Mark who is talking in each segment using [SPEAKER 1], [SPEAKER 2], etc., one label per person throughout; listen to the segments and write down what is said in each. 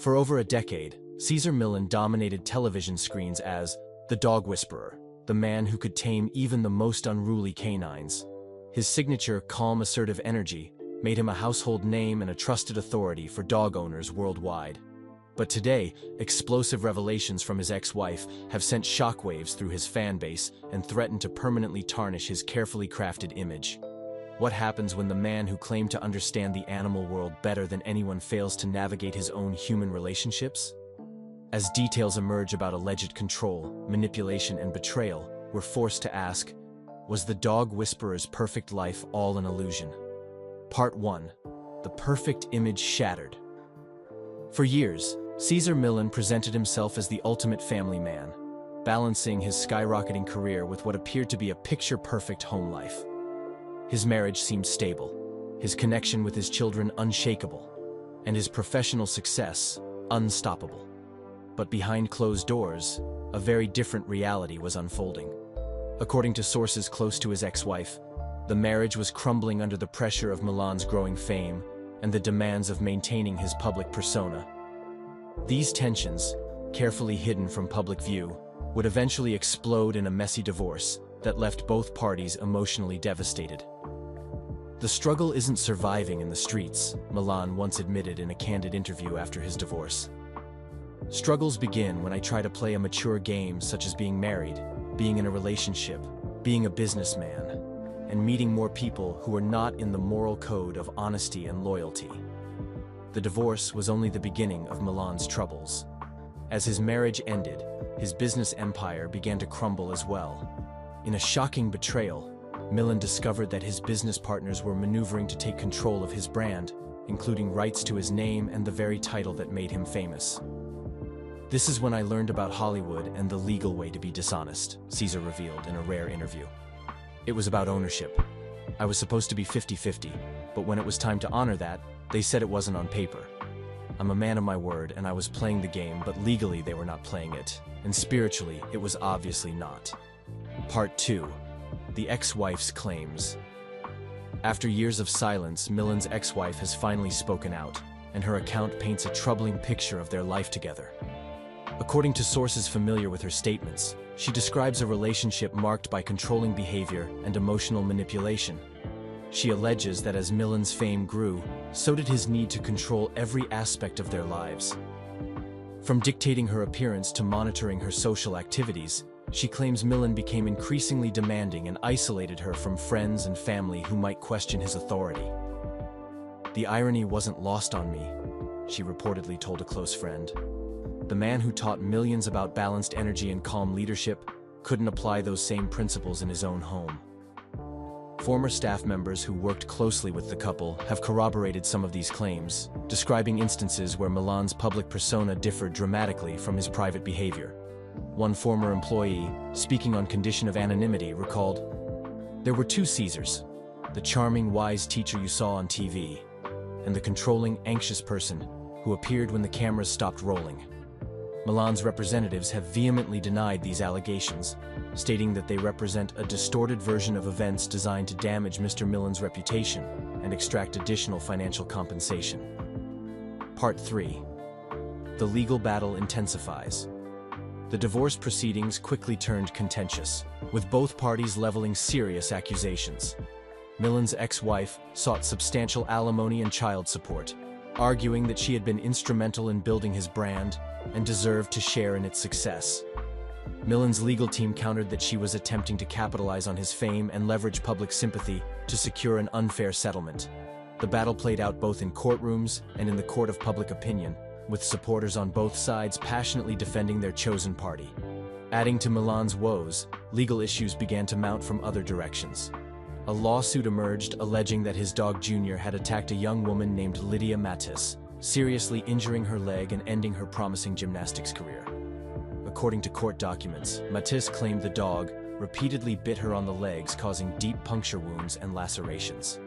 [SPEAKER 1] For over a decade, Cesar Millan dominated television screens as the dog whisperer, the man who could tame even the most unruly canines. His signature calm, assertive energy made him a household name and a trusted authority for dog owners worldwide. But today, explosive revelations from his ex-wife have sent shockwaves through his fan base and threatened to permanently tarnish his carefully crafted image. What happens when the man who claimed to understand the animal world better than anyone fails to navigate his own human relationships? As details emerge about alleged control, manipulation, and betrayal, we're forced to ask, was the dog whisperer's perfect life all an illusion? Part 1. The perfect image shattered. For years, Cesar Millan presented himself as the ultimate family man, balancing his skyrocketing career with what appeared to be a picture-perfect home life. His marriage seemed stable, his connection with his children unshakable, and his professional success unstoppable. But behind closed doors, a very different reality was unfolding. According to sources close to his ex-wife, the marriage was crumbling under the pressure of Milan's growing fame and the demands of maintaining his public persona. These tensions, carefully hidden from public view, would eventually explode in a messy divorce that left both parties emotionally devastated. The struggle isn't surviving in the streets, Milan once admitted in a candid interview after his divorce. Struggles begin when I try to play a mature game such as being married, being in a relationship, being a businessman, and meeting more people who are not in the moral code of honesty and loyalty. The divorce was only the beginning of Milan's troubles. As his marriage ended, his business empire began to crumble as well. In a shocking betrayal, Milan discovered that his business partners were maneuvering to take control of his brand, including rights to his name and the very title that made him famous. "This is when I learned about Hollywood and the legal way to be dishonest," Cesar revealed in a rare interview. "It was about ownership. I was supposed to be 50-50, but when it was time to honor that, they said it wasn't on paper. I'm a man of my word, and I was playing the game, but legally they were not playing it, and spiritually it was obviously not." Part 2. The ex-wife's claims. After years of silence, Milan's ex-wife has finally spoken out, and her account paints a troubling picture of their life together. According to sources familiar with her statements, she describes a relationship marked by controlling behavior and emotional manipulation. She alleges that as Milan's fame grew, so did his need to control every aspect of their lives. From dictating her appearance to monitoring her social activities, she claims Milan became increasingly demanding and isolated her from friends and family who might question his authority. "The irony wasn't lost on me," she reportedly told a close friend. "The man who taught millions about balanced energy and calm leadership couldn't apply those same principles in his own home." Former staff members who worked closely with the couple have corroborated some of these claims, describing instances where Milan's public persona differed dramatically from his private behavior. One former employee, speaking on condition of anonymity, recalled, "There were two Cesars, the charming, wise teacher you saw on TV, and the controlling, anxious person who appeared when the cameras stopped rolling." Milan's representatives have vehemently denied these allegations, stating that they represent a distorted version of events designed to damage Mr. Milan's reputation and extract additional financial compensation. Part 3. The legal battle intensifies. The divorce proceedings quickly turned contentious, with both parties leveling serious accusations. Milan's ex-wife sought substantial alimony and child support, arguing that she had been instrumental in building his brand and deserved to share in its success. Milan's legal team countered that she was attempting to capitalize on his fame and leverage public sympathy to secure an unfair settlement. The battle played out both in courtrooms and in the court of public opinion, with supporters on both sides passionately defending their chosen party. Adding to Milan's woes, legal issues began to mount from other directions. A lawsuit emerged alleging that his dog Junior had attacked a young woman named Lydia Mattis, seriously injuring her leg and ending her promising gymnastics career. According to court documents, Mattis claimed the dog repeatedly bit her on the legs, causing deep puncture wounds and lacerations.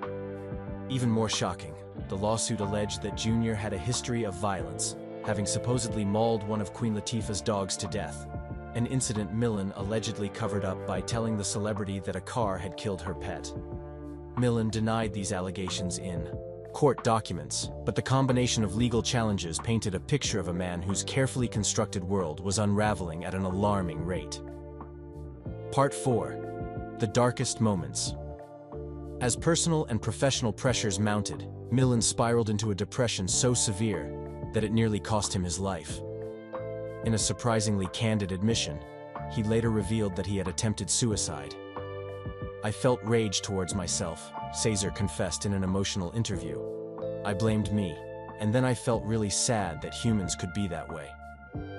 [SPEAKER 1] Even more shocking, the lawsuit alleged that Junior had a history of violence, having supposedly mauled one of Queen Latifah's dogs to death, an incident Milan allegedly covered up by telling the celebrity that a car had killed her pet. Milan denied these allegations in court documents, but the combination of legal challenges painted a picture of a man whose carefully constructed world was unraveling at an alarming rate. Part 4. The Darkest Moments. As personal and professional pressures mounted, Milan spiraled into a depression so severe that it nearly cost him his life. In a surprisingly candid admission, he later revealed that he had attempted suicide. "I felt rage towards myself," Cesar confessed in an emotional interview. "I blamed me, and then I felt really sad that humans could be that way.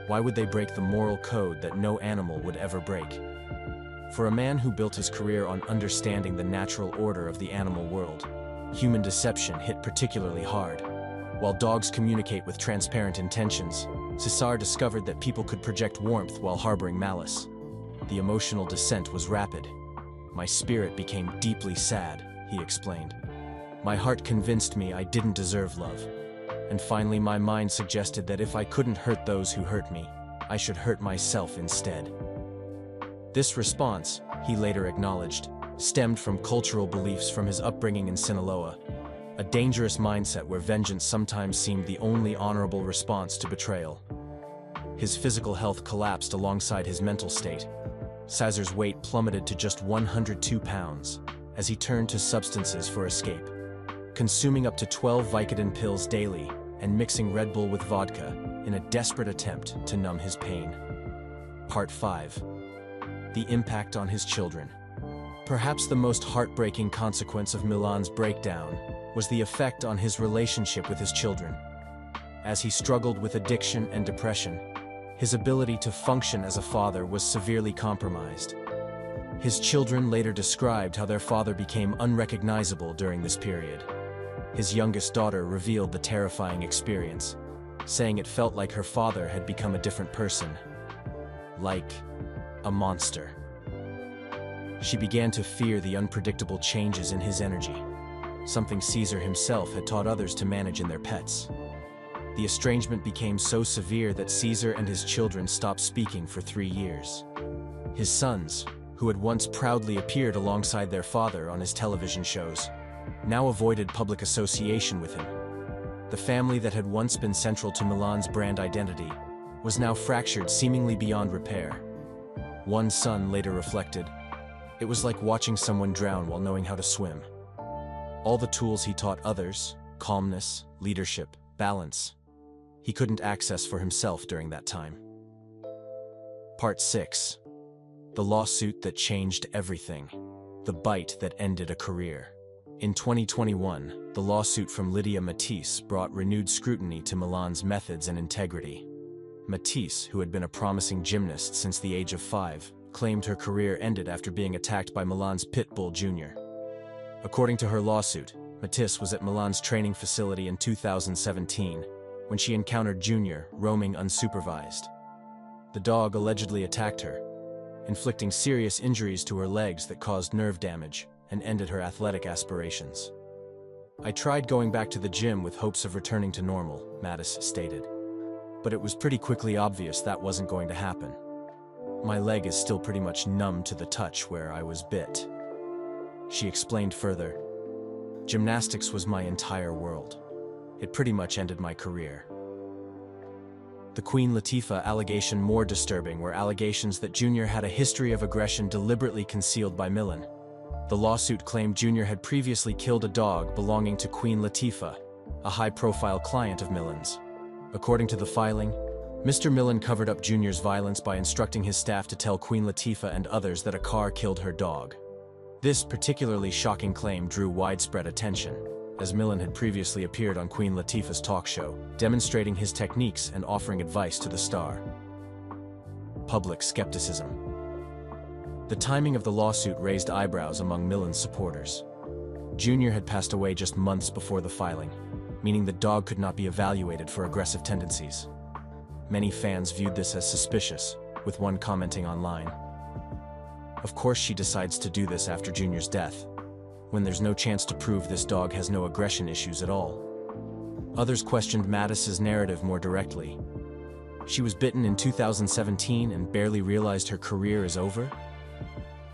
[SPEAKER 1] Why would they break the moral code that no animal would ever break?" For a man who built his career on understanding the natural order of the animal world, human deception hit particularly hard. While dogs communicate with transparent intentions, Cesar discovered that people could project warmth while harboring malice. The emotional descent was rapid. "My spirit became deeply sad," he explained. "My heart convinced me I didn't deserve love. And finally my mind suggested that if I couldn't hurt those who hurt me, I should hurt myself instead." This response, he later acknowledged, stemmed from cultural beliefs from his upbringing in Sinaloa, a dangerous mindset where vengeance sometimes seemed the only honorable response to betrayal. His physical health collapsed alongside his mental state. Cesar's weight plummeted to just 102 pounds as he turned to substances for escape, consuming up to 12 Vicodin pills daily and mixing Red Bull with vodka in a desperate attempt to numb his pain. Part 5. The impact on his children. Perhaps the most heartbreaking consequence of Milan's breakdown was the effect on his relationship with his children. As he struggled with addiction and depression, his ability to function as a father was severely compromised. His children later described how their father became unrecognizable during this period. His youngest daughter revealed the terrifying experience, saying it felt like her father had become a different person. Like a monster. She began to fear the unpredictable changes in his energy, something Cesar himself had taught others to manage in their pets. The estrangement became so severe that Cesar and his children stopped speaking for 3 years. His sons, who had once proudly appeared alongside their father on his television shows, now avoided public association with him. The family that had once been central to Milan's brand identity was now fractured seemingly beyond repair. One son later reflected, "It was like watching someone drown while knowing how to swim." All the tools he taught others, calmness, leadership, balance, he couldn't access for himself during that time. Part 6. The lawsuit that changed everything. The bite that ended a career. In 2021, the lawsuit from Lydia Matisse brought renewed scrutiny to Milan's methods and integrity. Matisse, who had been a promising gymnast since the age of 5, claimed her career ended after being attacked by Milan's pit bull Junior. According to her lawsuit, Matisse was at Milan's training facility in 2017 when she encountered Junior roaming unsupervised. The dog allegedly attacked her, inflicting serious injuries to her legs that caused nerve damage and ended her athletic aspirations. "I tried going back to the gym with hopes of returning to normal," Matisse stated. "But it was pretty quickly obvious that wasn't going to happen. My leg is still pretty much numb to the touch where I was bit." She explained further, "Gymnastics was my entire world. It pretty much ended my career." The Queen Latifah allegation more disturbing were allegations that Junior had a history of aggression deliberately concealed by Milan. The lawsuit claimed Junior had previously killed a dog belonging to Queen Latifah, a high-profile client of Milan's. According to the filing, Mr. Milan covered up Junior's violence by instructing his staff to tell Queen Latifah and others that a car killed her dog. This particularly shocking claim drew widespread attention, as Milan had previously appeared on Queen Latifah's talk show, demonstrating his techniques and offering advice to the star. Public skepticism. The timing of the lawsuit raised eyebrows among Milan's supporters. Junior had passed away just months before the filing, meaning the dog could not be evaluated for aggressive tendencies. Many fans viewed this as suspicious, with one commenting online, "Of course she decides to do this after Junior's death, when there's no chance to prove this dog has no aggression issues at all." Others questioned Matisse's narrative more directly. "She was bitten in 2017 and barely realized her career is over?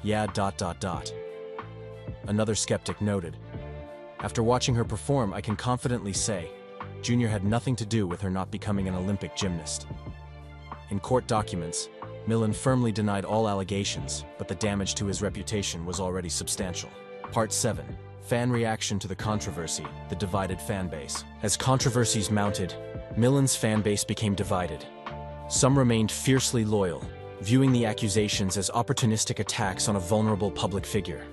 [SPEAKER 1] Yeah. Another skeptic noted, After watching her perform, I can confidently say, Junior had nothing to do with her not becoming an Olympic gymnast. In court documents, Milan firmly denied all allegations, but the damage to his reputation was already substantial. Part 7. Fan reaction to the controversy, the divided fan base. As controversies mounted, Milan's fan base became divided. Some remained fiercely loyal, viewing the accusations as opportunistic attacks on a vulnerable public figure.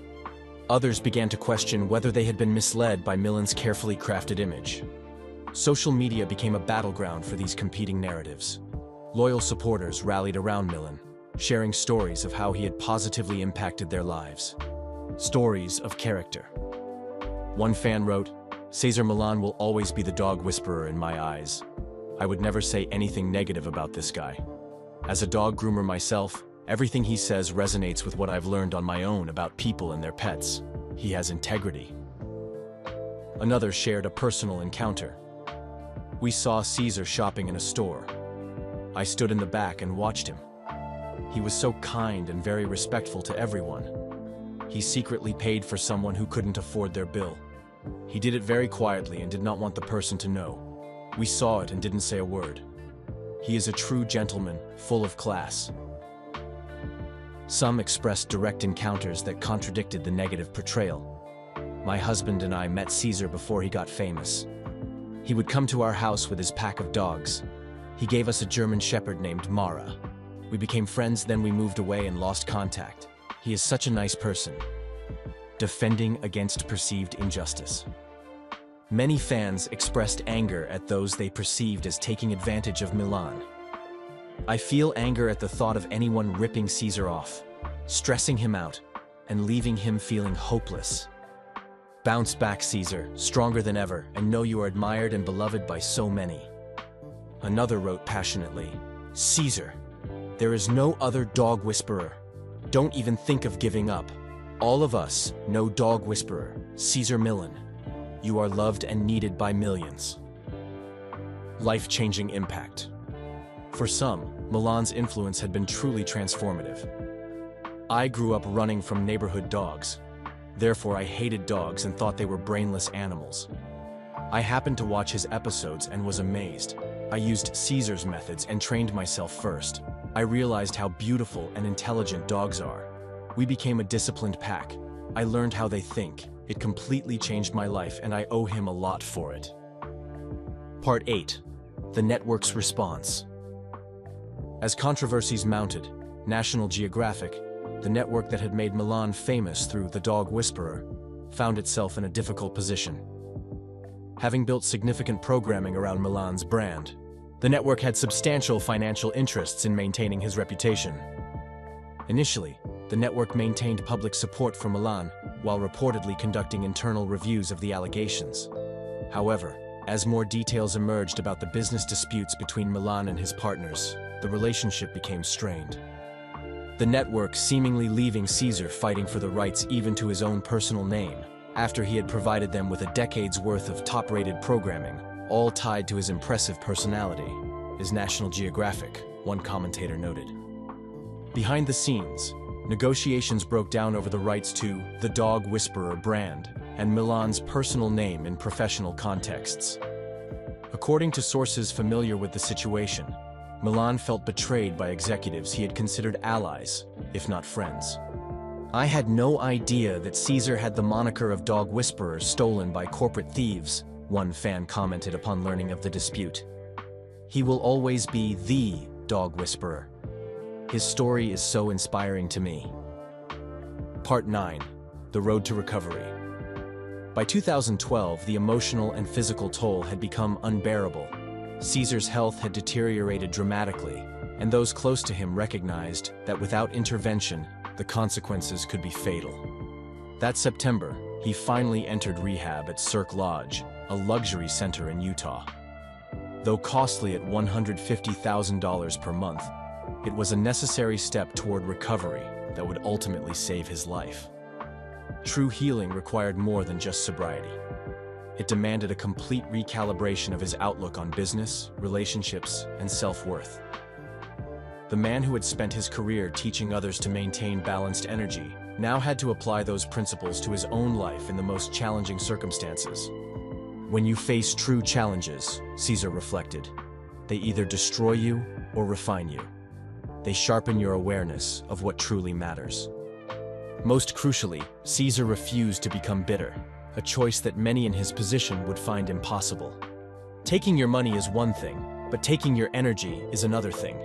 [SPEAKER 1] Others began to question whether they had been misled by Milan's carefully crafted image. Social media became a battleground for these competing narratives. Loyal supporters rallied around Milan, sharing stories of how he had positively impacted their lives. Stories of character. One fan wrote, "Cesar Millan will always be the dog whisperer in my eyes. I would never say anything negative about this guy. As a dog groomer myself, everything he says resonates with what I've learned on my own about people and their pets. He has integrity." Another shared a personal encounter. "We saw Cesar shopping in a store. I stood in the back and watched him. He was so kind and very respectful to everyone. He secretly paid for someone who couldn't afford their bill. He did it very quietly and did not want the person to know. We saw it and didn't say a word. He is a true gentleman, full of class." Some expressed direct encounters that contradicted the negative portrayal. "My husband and I met Cesar before he got famous. He would come to our house with his pack of dogs. He gave us a German shepherd named Mara. We became friends, then we moved away and lost contact. He is such a nice person." Defending against perceived injustice. Many fans expressed anger at those they perceived as taking advantage of Milan. "I feel anger at the thought of anyone ripping Cesar off, stressing him out, and leaving him feeling hopeless. Bounce back, Cesar, stronger than ever, and know you are admired and beloved by so many." Another wrote passionately, "Cesar, there is no other dog whisperer. Don't even think of giving up. All of us know dog whisperer, Cesar Millan. You are loved and needed by millions." Life-changing impact. For some, Milan's influence had been truly transformative. "I grew up running from neighborhood dogs. Therefore, I hated dogs and thought they were brainless animals. I happened to watch his episodes and was amazed. I used Cesar's methods and trained myself first. I realized how beautiful and intelligent dogs are. We became a disciplined pack. I learned how they think. It completely changed my life, and I owe him a lot for it." Part 8. The network's response. As controversies mounted, National Geographic, the network that had made Milan famous through The Dog Whisperer, found itself in a difficult position. Having built significant programming around Milan's brand, the network had substantial financial interests in maintaining his reputation. Initially, the network maintained public support for Milan while reportedly conducting internal reviews of the allegations. However, as more details emerged about the business disputes between Milan and his partners, the relationship became strained. The network seemingly leaving Cesar fighting for the rights even to his own personal name, after he had provided them with a decade's worth of top-rated programming, all tied to his impressive personality, is National Geographic, one commentator noted. Behind the scenes, negotiations broke down over the rights to the Dog Whisperer brand and Milan's personal name in professional contexts. According to sources familiar with the situation, Milan felt betrayed by executives he had considered allies, if not friends. "I had no idea that Cesar had the moniker of Dog Whisperer stolen by corporate thieves," one fan commented upon learning of the dispute. "He will always be the Dog Whisperer. His story is so inspiring to me." Part 9. The road to recovery. By 2012, the emotional and physical toll had become unbearable. Cesar's health had deteriorated dramatically, and those close to him recognized that without intervention, the consequences could be fatal. That September, he finally entered rehab at Cirque Lodge, a luxury center in Utah. Though costly at $150,000 per month, it was a necessary step toward recovery that would ultimately save his life. True healing required more than just sobriety. It demanded a complete recalibration of his outlook on business, relationships, and self-worth. The man who had spent his career teaching others to maintain balanced energy now had to apply those principles to his own life in the most challenging circumstances. When you face true challenges, Cesar reflected, they either destroy you or refine you. They sharpen your awareness of what truly matters. Most crucially, Cesar refused to become bitter, a choice that many in his position would find impossible. Taking your money is one thing, but taking your energy is another thing.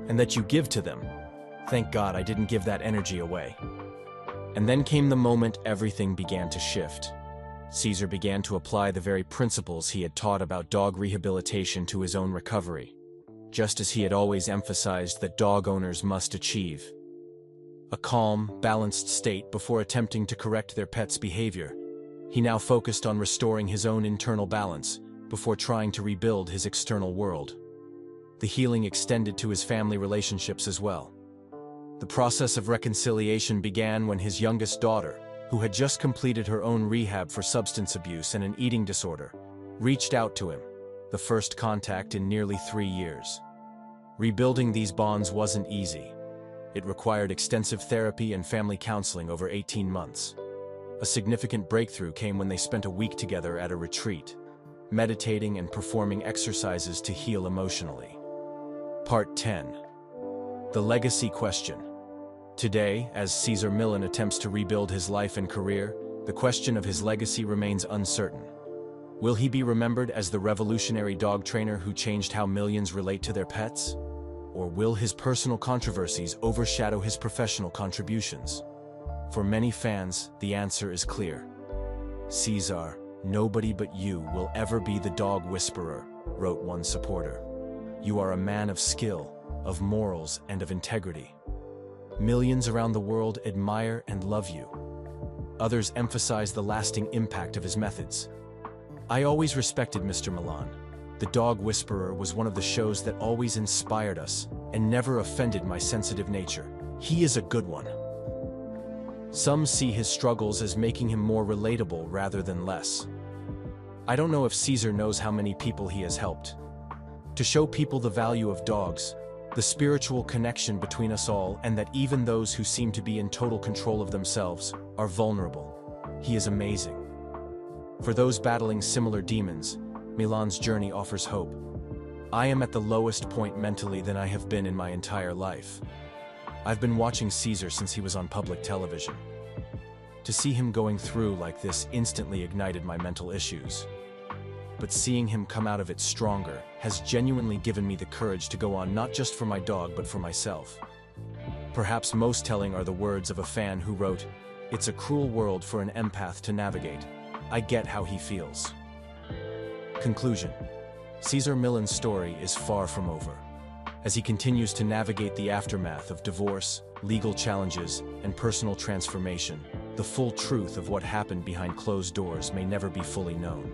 [SPEAKER 1] And that you give to them. Thank God I didn't give that energy away. And then came the moment everything began to shift. Cesar began to apply the very principles he had taught about dog rehabilitation to his own recovery, just as he had always emphasized that dog owners must achieve. A calm, balanced state before attempting to correct their pet's behavior. He now focused on restoring his own internal balance before trying to rebuild his external world. The healing extended to his family relationships as well. The process of reconciliation began when his youngest daughter, who had just completed her own rehab for substance abuse and an eating disorder, reached out to him, the first contact in nearly 3 years. Rebuilding these bonds wasn't easy. It required extensive therapy and family counseling over 18 months. A significant breakthrough came when they spent a week together at a retreat, meditating and performing exercises to heal emotionally. Part 10. The Legacy Question. Today, as Cesar Millan attempts to rebuild his life and career, the question of his legacy remains uncertain. Will he be remembered as the revolutionary dog trainer who changed how millions relate to their pets? Or will his personal controversies overshadow his professional contributions? For many fans, the answer is clear. Cesar, nobody but you will ever be the dog whisperer, wrote one supporter. You are a man of skill, of morals, and of integrity. Millions around the world admire and love you. Others emphasize the lasting impact of his methods. I always respected Mr. Milan. The Dog Whisperer was one of the shows that always inspired us and never offended my sensitive nature. He is a good one. Some see his struggles as making him more relatable rather than less. I don't know if Cesar knows how many people he has helped. To show people the value of dogs, the spiritual connection between us all, and that even those who seem to be in total control of themselves are vulnerable. He is amazing. For those battling similar demons, Milan's journey offers hope. I am at the lowest point mentally than I have been in my entire life. I've been watching Cesar since he was on public television. To see him going through like this instantly ignited my mental issues. But seeing him come out of it stronger has genuinely given me the courage to go on, not just for my dog but for myself. Perhaps most telling are the words of a fan who wrote, "It's a cruel world for an empath to navigate. I get how he feels." Conclusion. Cesar Millan's story is far from over. As he continues to navigate the aftermath of divorce, legal challenges, and personal transformation, the full truth of what happened behind closed doors may never be fully known.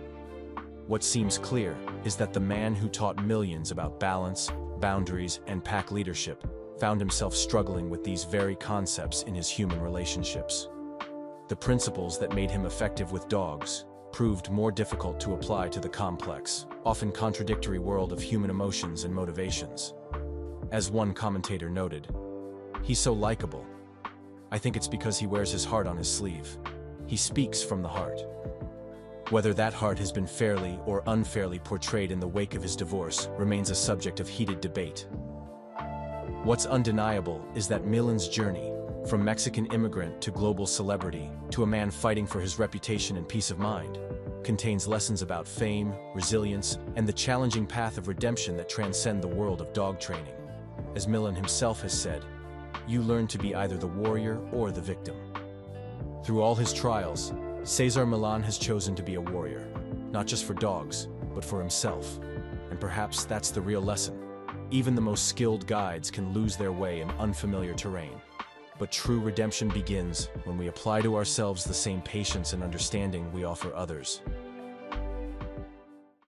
[SPEAKER 1] What seems clear is that the man who taught millions about balance, boundaries, and pack leadership found himself struggling with these very concepts in his human relationships. The principles that made him effective with dogs proved more difficult to apply to the complex, often contradictory world of human emotions and motivations. As one commentator noted, "He's so likable. I think it's because he wears his heart on his sleeve. He speaks from the heart." Whether that heart has been fairly or unfairly portrayed in the wake of his divorce remains a subject of heated debate. What's undeniable is that Milan's journey, from Mexican immigrant to global celebrity to a man fighting for his reputation and peace of mind, contains lessons about fame, resilience, and the challenging path of redemption that transcend the world of dog training. As Milan himself has said, you learn to be either the warrior or the victim. Through all his trials, Cesar Millan has chosen to be a warrior, not just for dogs, but for himself. And perhaps that's the real lesson. Even the most skilled guides can lose their way in unfamiliar terrain. But true redemption begins when we apply to ourselves the same patience and understanding we offer others.